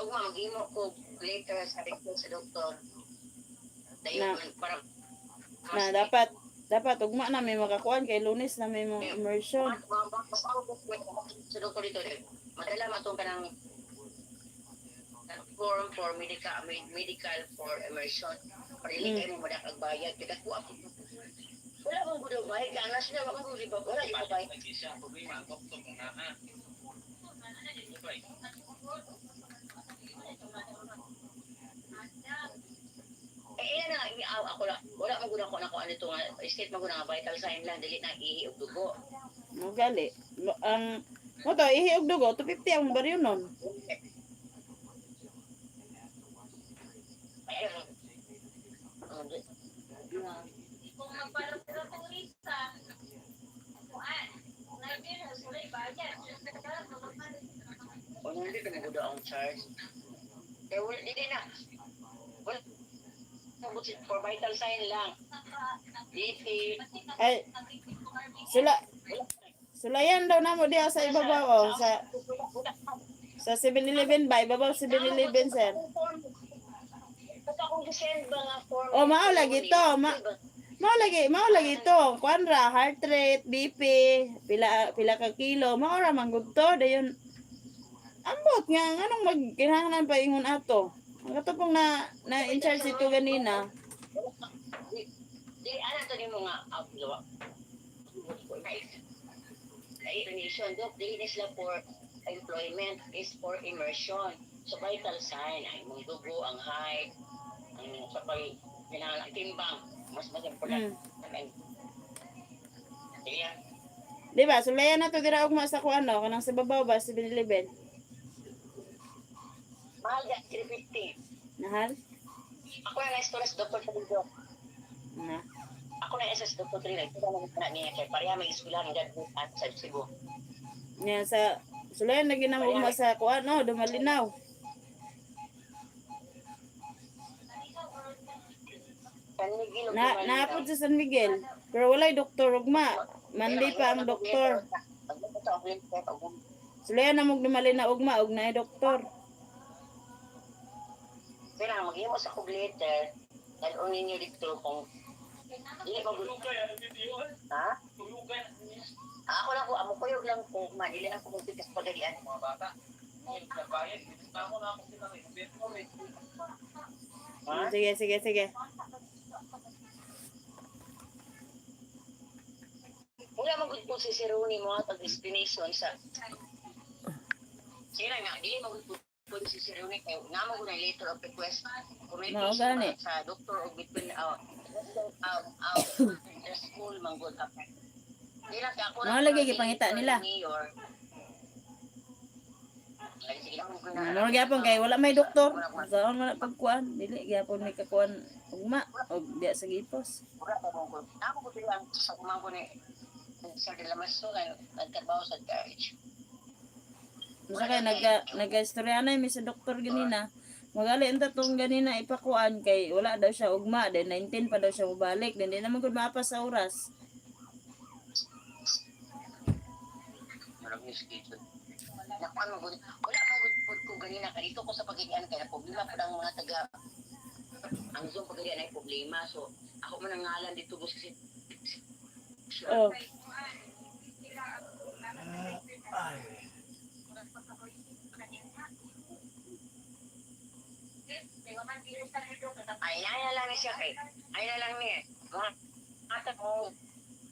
ugma maghimo ko later sa request sa doktor. Dayon para dapat ugma na may makakuan kay Lunes na may mga immersion. Sa doktor dito madala matong kanang form for medical for immersion. Para iligay mo madakag bayad kita ko ako. Wala mong gudaw bayad ka anas na wala mong riba wala di ko bayad. Siya problema ang doktor kung naa. Iyan na ako wala mo guna ko na ko ano ito nga state mo guna nga vital sign lang dili na ihi og dugo. Mo gali. Ang mo to ihi og dugo 250 ang baryo nun. Kung magpalong sa turista, kuan, nagbiyo sa sulay bayad. O hindi ka na guda ang charge. Eh, hindi na. Well, for vital sign lang. Ay, sulayan daw na mo diya sa ibabaw o sa 7-Eleven ba? Ibabaw 7-Eleven, sir. O, mao lagi to. Mao lagi to. Kuan ra, heart rate, BP, pila ka kilo. Mao ra manggod to. Dayon, ambot nga, anong magkinahanglan pa ingon ato? Ang ato pong na-in-charge ito ganina. Di, ano to ni mo nga, outlaw. Immersion, dili na sila for employment, is for immersion. So, vital sign, ay mong dugo, ang height, ang sapay, pinangalang timbang, mas important. Yeah. Di ba? Sulayan na to dira ugma sa kuan no, kanang sa babaw ba 7-Eleven. Mahal ya 350. Nahal? Ako na na-stress doktor sa dito. Na. Ako na SS doktor 3 ito na niya kay pareha may eskwelahan gad at sa Cebu. Nya sa sulayan na ginamo ugma sa kuan no, Dumalinaw. Naapod sa San Miguel. Pero walay doktor ugma. Monday pa ang doktor. Sulayan na mong Dumalinaw ugma ug naay doktor. Kaya maghimo sa kog letter, dal-unin niyo dito kung dili magulugay ang video. Ha? Tulugay. Ako lang ko, amo kuyog lang ko, madili na ko magtikas pagalian mga bata. Nagbayad, ako na ako sila rin. Sige. Wala magud po si Sironi mo at destination sa sila nga, dili magud po si Sironi kay namo ko na letter of request communication sa doctor or between the school manggod up. Dili ka ako na lagi gipangita nila. Ano gyapon kay wala may doktor. Saan wala pagkuan, dili gyapon may kakuan ugma og diya sa gipos. Namo ko bilang sa kumangko ni Sir de la Maso kay nagtrabaho sa garage. Sa kay nag-istorya na mi sa doktor ganina. Magali enta tong ganina ipakuan kay wala daw siya ugma, then 19 pa daw siya mobalik, then di naman gud maapas sa oras. Maraming schedule. Wala magud ko ganina kadito ko sa pagilian kay na problema pud ang mga taga ang Zoom pagilian ay problema, so ako man ang ngalan dito bus kasi Oh. Ay na lang siya kay. Ay na lang ni. Mata ko.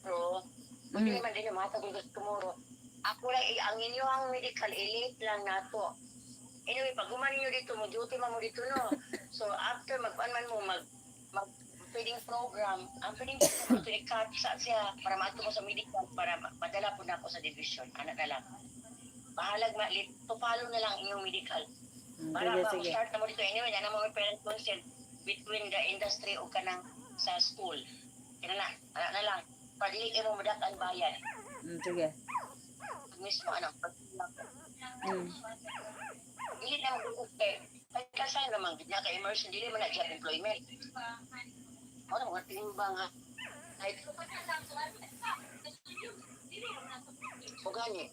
Bro. Hindi man din mata ko gusto mo. Ako lang ang inyong medical elite lang nato. Anyway, pag gumanin nyo dito, mo-duty mo dito, no? So, after mag-anman mo, feeding program, ang feeding program ito i-cut siya para maato mo sa medical, para madala po na ako sa division. Anak na lang. Bahalag to follow na lang inyong medical. Para start na mo dito. Anyway, yan ang mga parent consent between the industry o kanang sa school. Kaya na, anak na lang. Padili kayo mo madakan bayan. Sige. Mismo, Dili na magdugog kay kasi naman gid ka immersion dili man na job employment. Ano mga timbang ha. O gani.